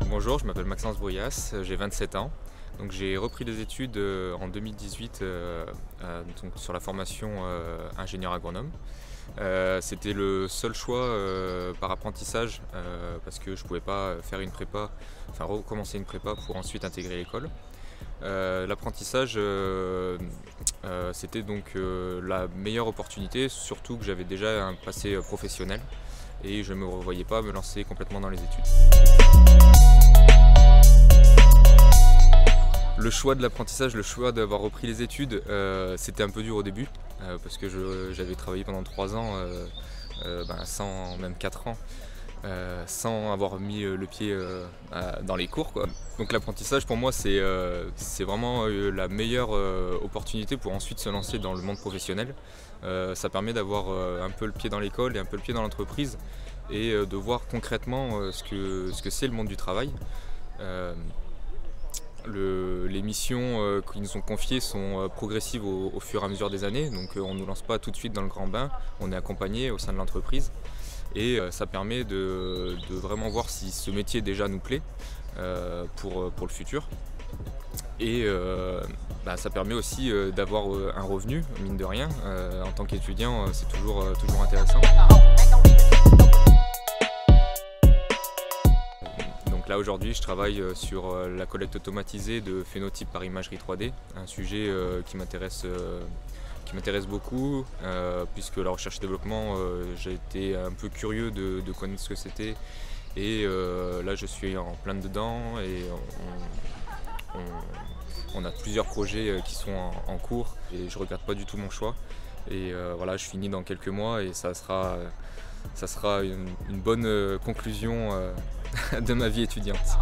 Bonjour, je m'appelle Maxence Brouillas, j'ai 27 ans. Donc j'ai repris des études en 2018 donc sur la formation ingénieur agronome. C'était le seul choix par apprentissage parce que je ne pouvais pas faire une prépa, enfin recommencer une prépa pour ensuite intégrer l'école. L'apprentissage c'était donc la meilleure opportunité, surtout que j'avais déjà un passé professionnel et je ne me revoyais pas me lancer complètement dans les études. Le choix de l'apprentissage, le choix d'avoir repris les études, c'était un peu dur au début parce que j'avais travaillé pendant 3 ans, sans même 4 ans, sans avoir mis le pied dans les cours, quoi. Donc l'apprentissage pour moi c'est vraiment la meilleure opportunité pour ensuite se lancer dans le monde professionnel. Ça permet d'avoir un peu le pied dans l'école et un peu le pied dans l'entreprise et de voir concrètement ce que c'est le monde du travail. Les missions qui nous sont confiées sont progressives au fur et à mesure des années, donc on ne nous lance pas tout de suite dans le grand bain, on est accompagné au sein de l'entreprise et ça permet de vraiment voir si ce métier déjà nous plaît pour le futur. Et ça permet aussi d'avoir un revenu, mine de rien. En tant qu'étudiant, c'est toujours intéressant. Donc là aujourd'hui je travaille sur la collecte automatisée de phénotypes par imagerie 3D, un sujet qui m'intéresse beaucoup puisque la recherche et développement, j'ai été un peu curieux de connaître ce que c'était et là je suis en plein dedans et on a plusieurs projets qui sont en cours et je regrette pas du tout mon choix et voilà, je finis dans quelques mois et ça sera une bonne conclusion de ma vie étudiante.